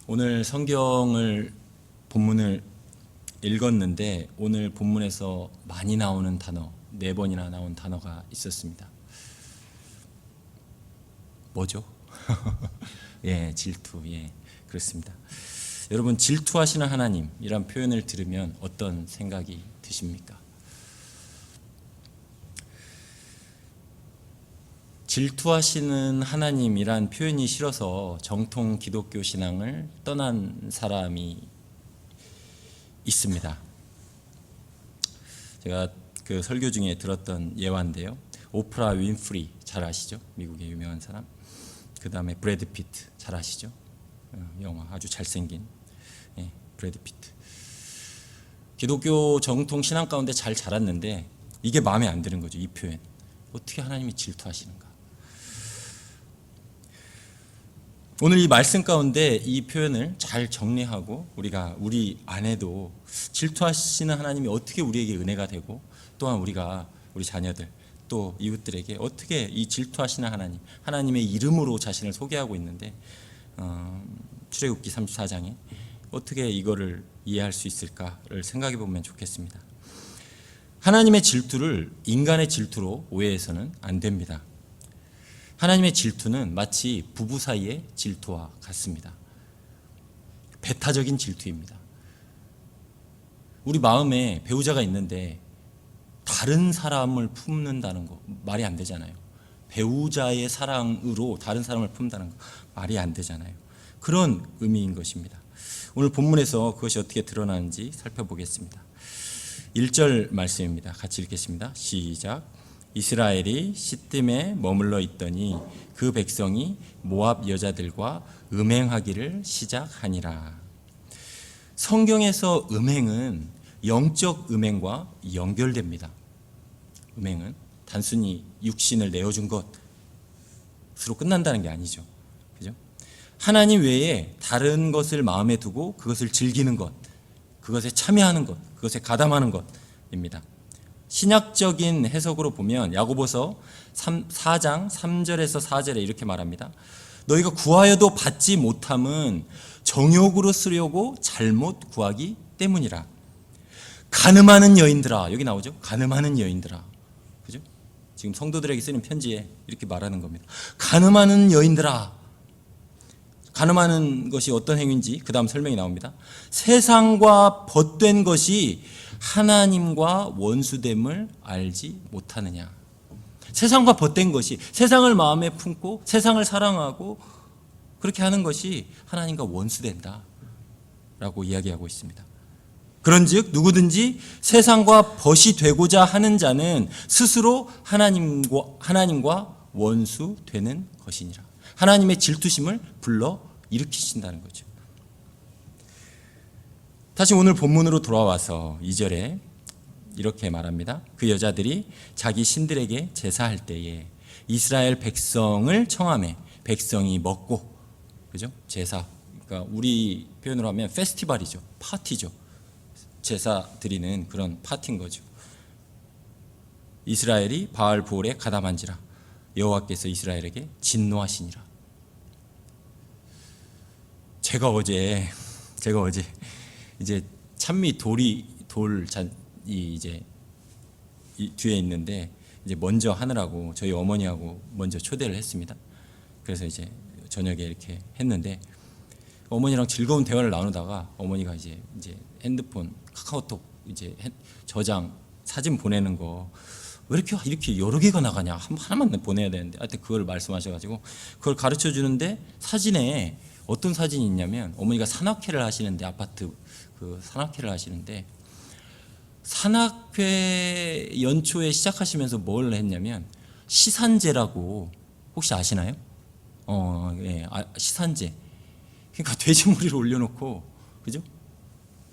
오늘 성경을 본문을 읽었는데 오늘 본문에서 많이 나오는 단어, 4번이나 나온 단어가 있었습니다. 뭐죠? 예, 질투. 예, 그렇습니다. 여러분, 질투하시는 하나님이란 표현을 들으면 어떤 생각이 드십니까? 질투하시는 하나님이란 표현이 싫어서 정통 기독교 신앙을 떠난 사람이 있습니다. 제가 그 설교 중에 들었던 예화인데요. 오프라 윈프리 잘 아시죠? 미국의 유명한 사람. 그 다음에 브래드 피트 잘 아시죠? 영화 아주 잘생긴 브래드 피트. 기독교 정통 신앙 가운데 잘 자랐는데 이게 마음에 안 드는 거죠. 이 표현. 어떻게 하나님이 질투하시는가? 오늘 이 말씀 가운데 이 표현을 잘 정리하고 우리가 우리 안에도 질투하시는 하나님이 어떻게 우리에게 은혜가 되고 또한 우리가 우리 자녀들 또 이웃들에게 어떻게 이 질투하시는 하나님의 이름으로 자신을 소개하고 있는데 출애굽기 34장에 어떻게 이거를 이해할 수 있을까를 생각해 보면 좋겠습니다. 하나님의 질투를 인간의 질투로 오해해서는 안 됩니다. 하나님의 질투는 마치 부부 사이의 질투와 같습니다. 배타적인 질투입니다. 우리 마음에 배우자가 있는데 다른 사람을 품는다는 거 말이 안 되잖아요. 배우자의 사랑으로 다른 사람을 품는다는 거 말이 안 되잖아요. 그런 의미인 것입니다. 오늘 본문에서 그것이 어떻게 드러나는지 살펴보겠습니다. 1절 말씀입니다. 같이 읽겠습니다. 시작. 이스라엘이 시딤에 머물러 있더니 그 백성이 모압 여자들과 음행하기를 시작하니라. 성경에서 음행은 영적 음행과 연결됩니다. 음행은 단순히 육신을 내어준 것으로 끝난다는 게 아니죠. 그죠? 하나님 외에 다른 것을 마음에 두고 그것을 즐기는 것, 그것에 참여하는 것, 그것에 가담하는 것입니다. 신약적인 해석으로 보면 야고보서 4장 3절에서 4절에 이렇게 말합니다. 너희가 구하여도 받지 못함은 정욕으로 쓰려고 잘못 구하기 때문이라. 간음하는 여인들아, 여기 나오죠? 간음하는 여인들아. 그죠? 지금 성도들에게 쓰는 편지에 이렇게 말하는 겁니다. 간음하는 여인들아. 간음하는 것이 어떤 행위인지 그 다음 설명이 나옵니다. 세상과 벗된 것이 하나님과 원수됨을 알지 못하느냐. 세상과 벗된 것이, 세상을 마음에 품고 세상을 사랑하고 그렇게 하는 것이 하나님과 원수된다 라고 이야기하고 있습니다. 그런즉 누구든지 세상과 벗이 되고자 하는 자는 스스로 하나님과 원수되는 것이니라. 하나님의 질투심을 불러 일으키신다는 거죠. 다시 오늘 본문으로 돌아와서 2절에 이렇게 말합니다. 그 여자들이 자기 신들에게 제사할 때에 이스라엘 백성을 청하매 백성이 먹고, 그죠? 제사. 그러니까 우리 표현으로 하면 페스티벌이죠. 파티죠. 제사 드리는 그런 파티인 거죠. 이스라엘이 바알 보올에 가담한지라 여호와께서 이스라엘에게 진노하시니라. 제가 어제 이제 찬미 돌이 이제 이 뒤에 있는데 이제 먼저 하느라고 저희 어머니하고 먼저 초대를 했습니다. 그래서 이제 저녁에 이렇게 했는데 어머니랑 즐거운 대화를 나누다가 어머니가 이제 핸드폰 카카오톡 이제 저장 사진 보내는 거 왜 이렇게 여러 개가 나가냐, 하나만 보내야 되는데 하여튼 그걸 말씀하셔가지고 그걸 가르쳐 주는데 사진에 어떤 사진이 있냐면 어머니가 산악회를 하시는데 아파트 그 산악회를 하시는데 산악회 연초에 시작하시면서 뭘 했냐면 시산제라고 혹시 아시나요? 예, 시산제. 그러니까 돼지머리를 올려놓고, 그죠?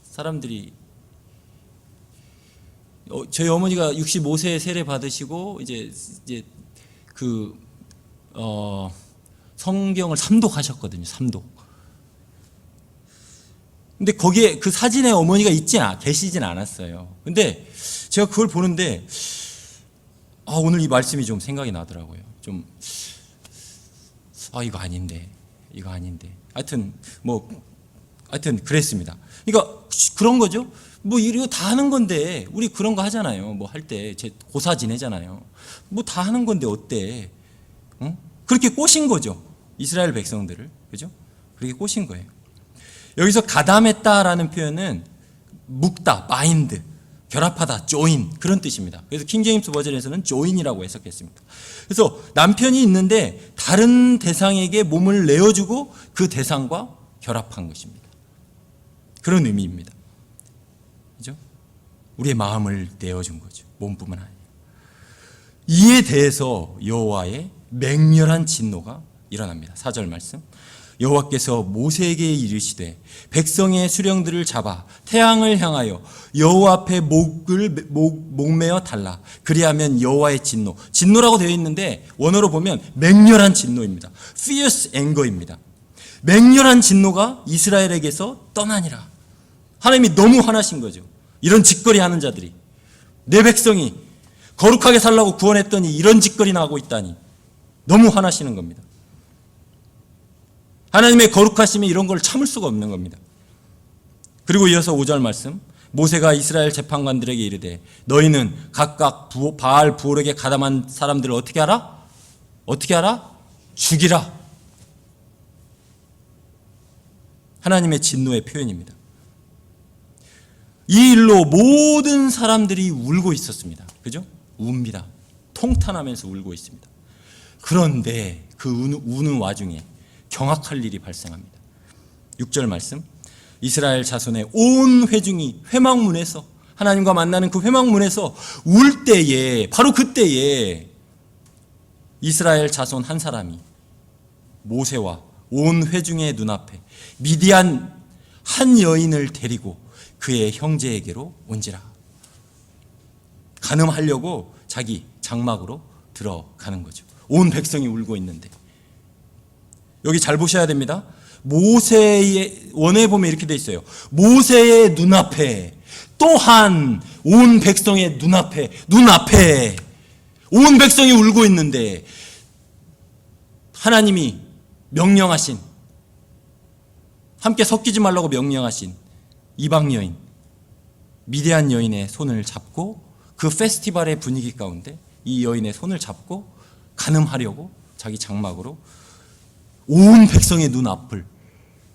사람들이 저희 어머니가 65세 세례 받으시고 이제 그 성경을 삼독하셨거든요. 삼독. 근데 거기에 그 사진에 어머니가 계시진 않았어요. 근데 제가 그걸 보는데 오늘 이 말씀이 좀 생각이 나더라고요. 이거 아닌데. 하여튼 뭐 하여튼 그랬습니다. 그러니까 그런 거죠. 뭐 이거 다 하는 건데, 우리 그런 거 하잖아요. 뭐 할 때 고사 지내잖아요. 뭐 다 하는 건데 어때? 그렇게 꼬신 거죠. 이스라엘 백성들을. 그죠? 그렇게 꼬신 거예요. 여기서 가담했다라는 표현은 묶다, 바인드, 결합하다, join 그런 뜻입니다. 그래서 킹제임스 버전에서는 join이라고 해석했습니다. 그래서 남편이 있는데 다른 대상에게 몸을 내어주고 그 대상과 결합한 것입니다. 그런 의미입니다. 그죠? 우리의 마음을 내어준 거죠. 몸뿐만 아니라. 이에 대해서 여호와의 맹렬한 진노가 일어납니다. 4절 말씀. 여호와께서 모세에게 이르시되 백성의 수령들을 잡아 태양을 향하여 여호와 앞에 목매어 달라. 그리하면 여호와의 진노라고 되어 있는데 원어로 보면 맹렬한 진노입니다. fierce anger입니다. 맹렬한 진노가 이스라엘에게서 떠나니라. 하나님이 너무 화나신 거죠. 이런 짓거리 하는 자들이, 내 백성이 거룩하게 살라고 구원했더니 이런 짓거리나 하고 있다니 너무 화나시는 겁니다. 하나님의 거룩하심이 이런 걸 참을 수가 없는 겁니다. 그리고 이어서 5절 말씀. 모세가 이스라엘 재판관들에게 이르되 너희는 각각 바알 부올에게 가담한 사람들을 어떻게 하라? 어떻게 하라? 죽이라. 하나님의 진노의 표현입니다. 이 일로 모든 사람들이 울고 있었습니다. 그죠? 웁니다. 통탄하면서 울고 있습니다. 그런데 그 우는 와중에 경악할 일이 발생합니다. 6절 말씀. 이스라엘 자손의 온 회중이 회막문에서, 하나님과 만나는 그 회막문에서 울 때에, 바로 그때에 이스라엘 자손 한 사람이 모세와 온 회중의 눈앞에 미디안 한 여인을 데리고 그의 형제에게로 온지라. 간음하려고 자기 장막으로 들어가는 거죠. 온 백성이 울고 있는데. 여기 잘 보셔야 됩니다. 모세의 원에 보면 이렇게 돼 있어요. 모세의 눈앞에, 또한 온 백성의 눈앞에 온 백성이 울고 있는데 하나님이 명령하신, 함께 섞이지 말라고 명령하신 이방 여인, 미디안 여인의 손을 잡고, 그 페스티벌의 분위기 가운데 이 여인의 손을 잡고 간음하려고 자기 장막으로 온 백성의 눈앞을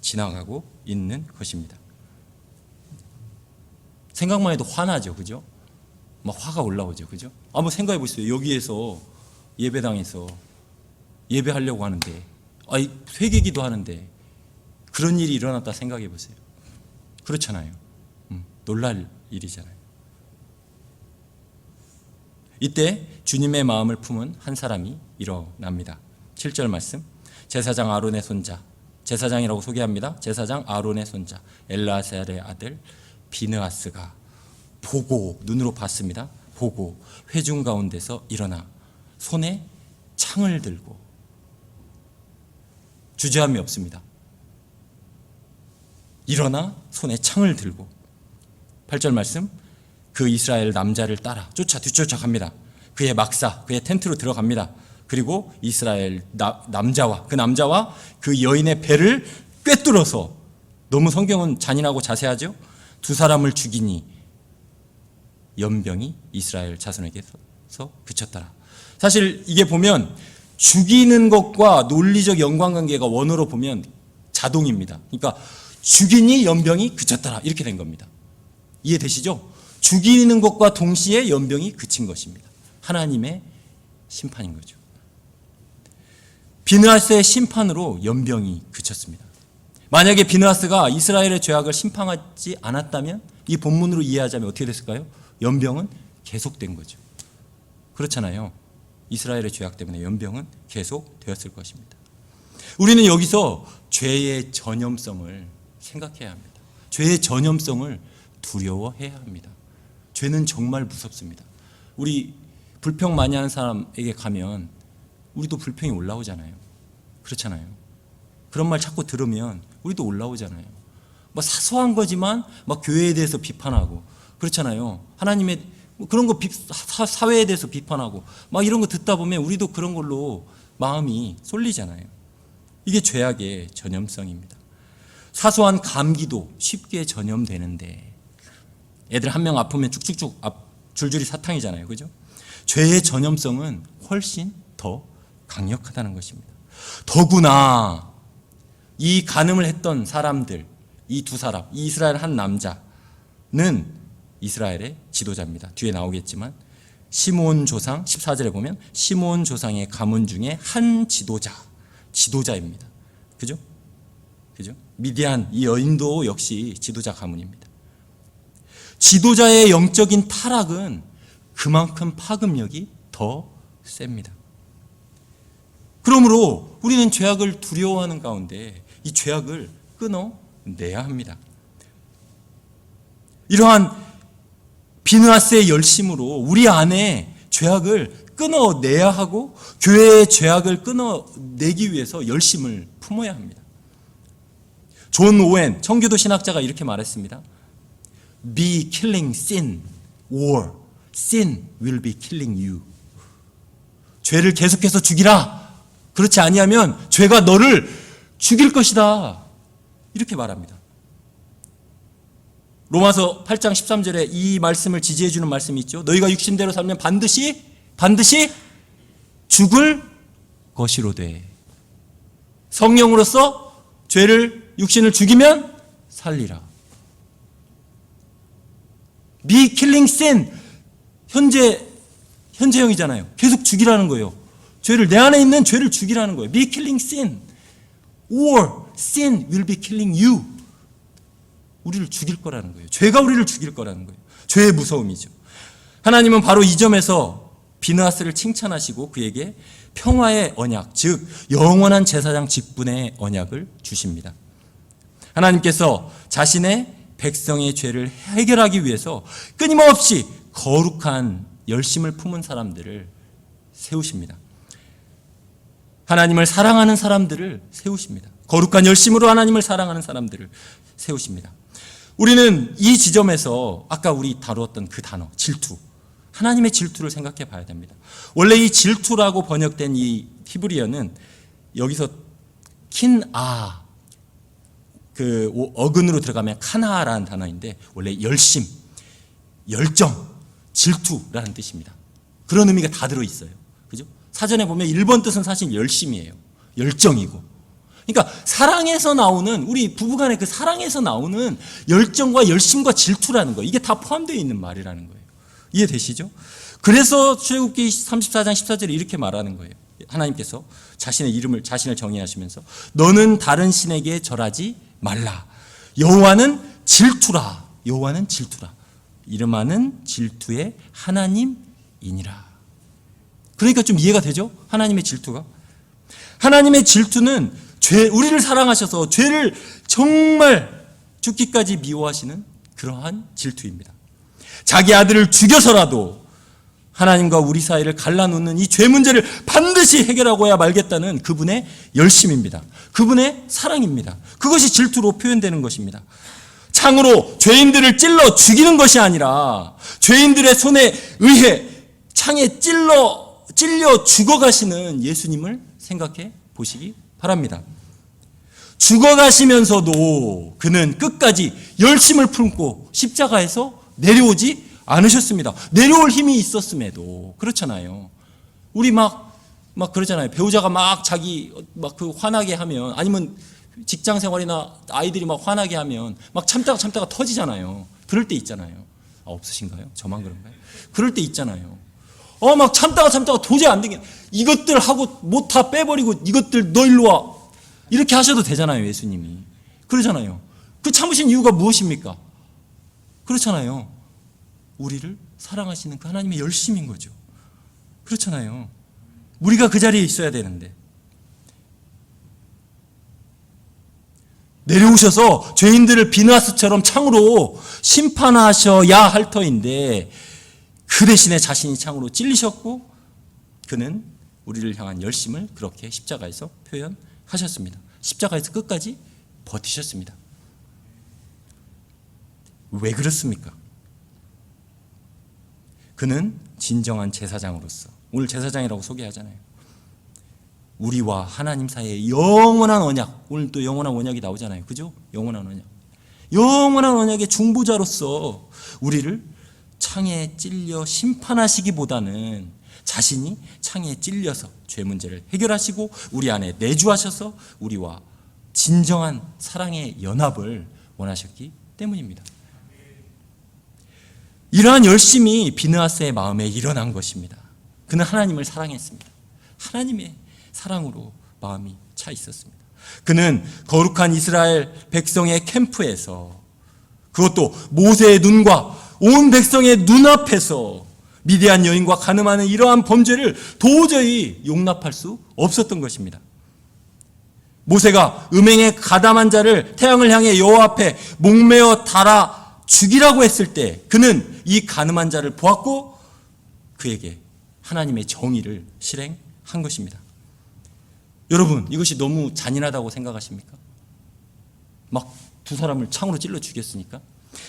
지나가고 있는 것입니다. 생각만 해도 화나죠. 그죠? 막 화가 올라오죠. 그죠? 한번 생각해 보세요. 여기에서 예배당에서 예배하려고 하는데, 회개기도 하는데 그런 일이 일어났다 생각해 보세요. 그렇잖아요. 놀랄 일이잖아요. 이때 주님의 마음을 품은 한 사람이 일어납니다. 7절 말씀. 제사장 아론의 손자, 제사장이라고 소개합니다. 제사장 아론의 손자 엘르아살의 아들 비느하스가 보고, 눈으로 봤습니다. 보고 회중 가운데서 일어나 손에 창을 들고, 주저함이 없습니다. 일어나 손에 창을 들고, 8절 말씀. 그 이스라엘 남자를 따라 뒤쫓아갑니다. 그의 막사, 그의 텐트로 들어갑니다. 그리고 이스라엘 남자와 그 여인의 배를 꿰뚫어서, 너무 성경은 잔인하고 자세하죠? 두 사람을 죽이니 연병이 이스라엘 자손에게서 그쳤더라. 사실 이게 보면 죽이는 것과 논리적 연관관계가 원어로 보면 자동입니다. 그러니까 죽이니 연병이 그쳤더라, 이렇게 된 겁니다. 이해되시죠? 죽이는 것과 동시에 연병이 그친 것입니다. 하나님의 심판인 거죠. 비느하스의 심판으로 연병이 그쳤습니다. 만약에 비느하스가 이스라엘의 죄악을 심판하지 않았다면, 이 본문으로 이해하자면 어떻게 됐을까요? 연병은 계속된 거죠. 그렇잖아요. 이스라엘의 죄악 때문에 연병은 계속되었을 것입니다. 우리는 여기서 죄의 전염성을 생각해야 합니다. 죄의 전염성을 두려워해야 합니다. 죄는 정말 무섭습니다. 우리 불평 많이 하는 사람에게 가면 우리도 불평이 올라오잖아요. 그렇잖아요. 그런 말 자꾸 들으면 우리도 올라오잖아요. 뭐 사소한 거지만 막 교회에 대해서 비판하고, 그렇잖아요. 하나님의 그런 거, 사회에 대해서 비판하고 막 이런 거 듣다 보면 우리도 그런 걸로 마음이 쏠리잖아요. 이게 죄악의 전염성입니다. 사소한 감기도 쉽게 전염되는데 애들 한 명 아프면 쭉쭉쭉 줄줄이 사탕이잖아요. 그죠? 죄의 전염성은 훨씬 더 강력하다는 것입니다. 더구나 이 간음을 했던 사람들, 이 두 사람, 이 이스라엘 한 남자는 이스라엘의 지도자입니다. 뒤에 나오겠지만 시므온 조상 14절에 보면 시므온 조상의 가문 중에 한 지도자입니다. 그죠? 그죠? 미디안, 이 여인도 역시 지도자 가문입니다. 지도자의 영적인 타락은 그만큼 파급력이 더 셉니다. 그러므로 우리는 죄악을 두려워하는 가운데 이 죄악을 끊어내야 합니다. 이러한 비느하스의 열심으로 우리 안에 죄악을 끊어내야 하고 교회의 죄악을 끊어내기 위해서 열심을 품어야 합니다. 존 오웬 청교도 신학자가 이렇게 말했습니다. Be killing sin or sin will be killing you. 죄를 계속해서 죽이라. 그렇지 아니하면 죄가 너를 죽일 것이다. 이렇게 말합니다. 로마서 8장 13절에 이 말씀을 지지해 주는 말씀이 있죠. 너희가 육신대로 살면 반드시 죽을 것이로되 성령으로서 죄를 육신을 죽이면 살리라. Be killing sin. 현재형이잖아요. 계속 죽이라는 거예요. 죄를 내 안에 있는 죄를 죽이라는 거예요. Be killing sin. Or sin will be killing you. 우리를 죽일 거라는 거예요. 죄가 우리를 죽일 거라는 거예요. 죄의 무서움이죠. 하나님은 바로 이 점에서 비느하스를 칭찬하시고 그에게 평화의 언약, 즉 영원한 제사장 직분의 언약을 주십니다. 하나님께서 자신의 백성의 죄를 해결하기 위해서 끊임없이 거룩한 열심을 품은 사람들을 세우십니다. 하나님을 사랑하는 사람들을 세우십니다. 거룩한 열심으로 하나님을 사랑하는 사람들을 세우십니다. 우리는 이 지점에서 아까 우리 다루었던 그 단어 질투, 하나님의 질투를 생각해 봐야 됩니다. 원래 이 질투라고 번역된 이 히브리어는 여기서 킨아, 그 어근으로 들어가면 카나라는 단어인데 원래 열심, 열정, 질투라는 뜻입니다. 그런 의미가 다 들어있어요. 그죠? 사전에 보면 1번 뜻은 사실 열심이에요. 열정이고. 그러니까 사랑에서 나오는, 우리 부부간의 그 사랑에서 나오는 열정과 열심과 질투라는 거, 이게 다 포함되어 있는 말이라는 거예요. 이해되시죠? 그래서 출애굽기 34장 14절에 이렇게 말하는 거예요. 하나님께서 자신을 정의하시면서 너는 다른 신에게 절하지 말라. 여호와는 질투라. 여호와는 질투라. 이름하는 질투의 하나님이니라. 그러니까 좀 이해가 되죠? 하나님의 질투가. 하나님의 질투는 우리를 사랑하셔서 죄를 정말 죽기까지 미워하시는 그러한 질투입니다. 자기 아들을 죽여서라도 하나님과 우리 사이를 갈라놓는 이 죄 문제를 반드시 해결하고야 말겠다는 그분의 열심입니다. 그분의 사랑입니다. 그것이 질투로 표현되는 것입니다. 창으로 죄인들을 찔러 죽이는 것이 아니라 죄인들의 손에 의해 창에 찔려 죽어가시는 예수님을 생각해 보시기 바랍니다. 죽어가시면서도 그는 끝까지 열심을 품고 십자가에서 내려오지 않으셨습니다. 내려올 힘이 있었음에도. 그렇잖아요. 우리 막 그러잖아요. 배우자가 막 자기 그 화나게 하면, 아니면 직장 생활이나 아이들이 막 화나게 하면 막 참다가 터지잖아요. 그럴 때 있잖아요. 없으신가요? 저만 그런가요? 그럴 때 있잖아요. 막 참다가 도저히 안 되게, 이것들 하고 못 다 빼버리고 이것들 너 일로 와. 이렇게 하셔도 되잖아요. 예수님이. 그러잖아요. 그 참으신 이유가 무엇입니까? 그렇잖아요. 우리를 사랑하시는 그 하나님의 열심인 거죠. 그렇잖아요. 우리가 그 자리에 있어야 되는데. 내려오셔서 죄인들을 비느하스처럼 창으로 심판하셔야 할 터인데 그 대신에 자신이 창으로 찔리셨고 그는 우리를 향한 열심을 그렇게 십자가에서 표현하셨습니다. 십자가에서 끝까지 버티셨습니다. 왜 그렇습니까? 그는 진정한 제사장으로서, 오늘 제사장이라고 소개하잖아요. 우리와 하나님 사이의 영원한 언약, 오늘 또 영원한 언약이 나오잖아요. 그죠? 영원한 언약. 영원한 언약의 중보자로서 우리를 창에 찔려 심판하시기보다는 자신이 창에 찔려서 죄 문제를 해결하시고 우리 안에 내주하셔서 우리와 진정한 사랑의 연합을 원하셨기 때문입니다. 이러한 열심이 비느하스의 마음에 일어난 것입니다. 그는 하나님을 사랑했습니다. 하나님의 사랑으로 마음이 차 있었습니다. 그는 거룩한 이스라엘 백성의 캠프에서, 그것도 모세의 눈과 온 백성의 눈앞에서 미디안 여인과 간음하는 이러한 범죄를 도저히 용납할 수 없었던 것입니다. 모세가 음행에 가담한 자를 태양을 향해 여호와 앞에 목매어 달아 죽이라고 했을 때 그는 이 간음한 자를 보았고 그에게 하나님의 정의를 실행한 것입니다. 여러분, 이것이 너무 잔인하다고 생각하십니까? 막 두 사람을 창으로 찔러 죽였으니까?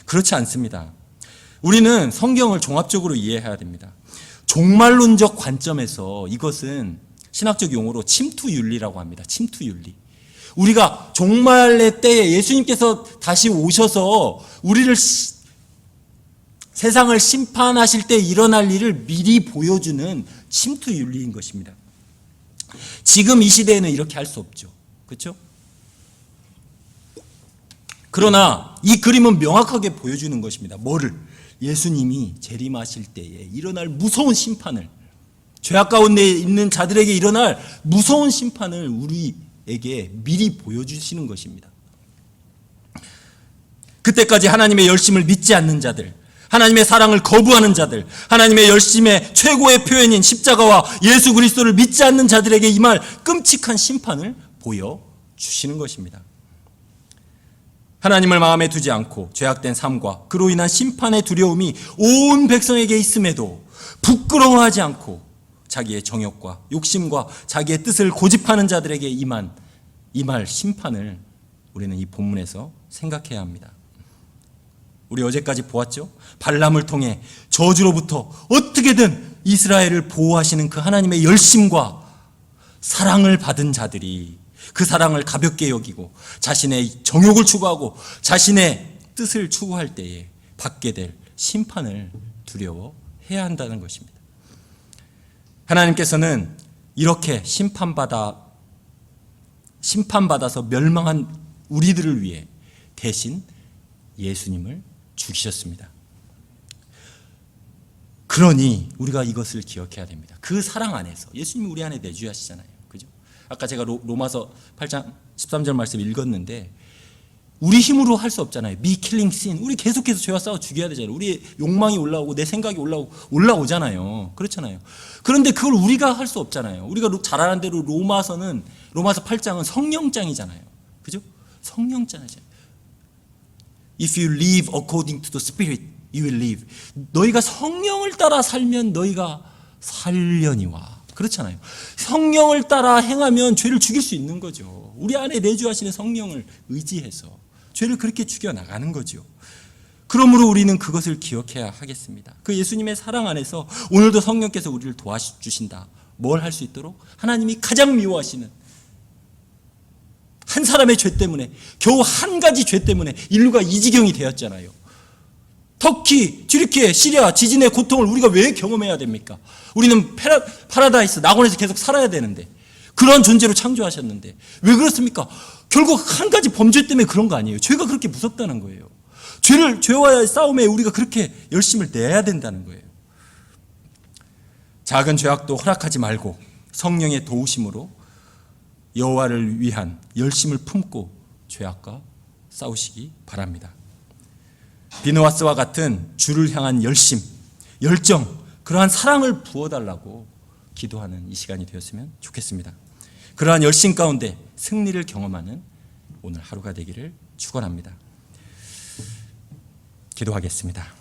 그렇지 않습니다. 우리는 성경을 종합적으로 이해해야 됩니다. 종말론적 관점에서 이것은 신학적 용어로 침투윤리라고 합니다. 침투윤리. 우리가 종말의 때에 예수님께서 다시 오셔서 우리를 세상을 심판하실 때 일어날 일을 미리 보여주는 침투윤리인 것입니다. 지금 이 시대에는 이렇게 할 수 없죠. 그렇죠? 그러나 이 그림은 명확하게 보여주는 것입니다. 뭐를? 예수님이 재림하실 때에 일어날 무서운 심판을, 죄악 가운데 있는 자들에게 일어날 무서운 심판을 우리에게 미리 보여주시는 것입니다. 그때까지 하나님의 열심을 믿지 않는 자들, 하나님의 사랑을 거부하는 자들, 하나님의 열심의 최고의 표현인 십자가와 예수 그리스도를 믿지 않는 자들에게 임할 끔찍한 심판을 보여주시는 것입니다. 하나님을 마음에 두지 않고 죄악된 삶과 그로 인한 심판의 두려움이 온 백성에게 있음에도 부끄러워하지 않고 자기의 정욕과 욕심과 자기의 뜻을 고집하는 자들에게 임할 심판을 우리는 이 본문에서 생각해야 합니다. 우리 어제까지 보았죠? 발람을 통해 저주로부터 어떻게든 이스라엘을 보호하시는 그 하나님의 열심과 사랑을 받은 자들이 그 사랑을 가볍게 여기고 자신의 정욕을 추구하고 자신의 뜻을 추구할 때에 받게 될 심판을 두려워해야 한다는 것입니다. 하나님께서는 이렇게 심판받아서 멸망한 우리들을 위해 대신 예수님을 죽이셨습니다. 그러니 우리가 이것을 기억해야 됩니다. 그 사랑 안에서 예수님이 우리 안에 내주하시잖아요. 그죠? 아까 제가 로마서 8장 13절 말씀 읽었는데 우리 힘으로 할 수 없잖아요. Me killing sin. 우리 계속해서 죄와 싸워 죽여야 되잖아요. 우리의 욕망이 올라오고 내 생각이 올라오잖아요. 그렇잖아요. 그런데 그걸 우리가 할 수 없잖아요. 우리가 잘 아는 대로 로마서 8장은 성령장이잖아요. 그죠? 성령장이잖아요. If you live according to the Spirit, you will live. 너희가 성령을 따라 살면 너희가 살려니와. 그렇잖아요. 성령을 따라 행하면 죄를 죽일 수 있는 거죠. 우리 안에 내주하시는 성령을 의지해서 죄를 그렇게 죽여나가는 거죠. 그러므로 우리는 그것을 기억해야 하겠습니다. 그 예수님의 사랑 안에서 오늘도 성령께서 우리를 도와주신다. 뭘 할 수 있도록? 하나님이 가장 미워하시는 한 사람의 죄 때문에, 겨우 한 가지 죄 때문에 인류가 이 지경이 되었잖아요. 터키, 튀르키예, 시리아 지진의 고통을 우리가 왜 경험해야 됩니까? 우리는 파라다이스, 낙원에서 계속 살아야 되는데, 그런 존재로 창조하셨는데 왜 그렇습니까? 결국 한 가지 범죄 때문에 그런 거 아니에요. 죄가 그렇게 무섭다는 거예요. 죄와의 싸움에 우리가 그렇게 열심을 내야 된다는 거예요. 작은 죄악도 허락하지 말고 성령의 도우심으로 여호와를 위한 열심을 품고 죄악과 싸우시기 바랍니다. 비느하스와 같은 주를 향한 열정, 그러한 사랑을 부어달라고 기도하는 이 시간이 되었으면 좋겠습니다. 그러한 열심 가운데 승리를 경험하는 오늘 하루가 되기를 축원합니다. 기도하겠습니다.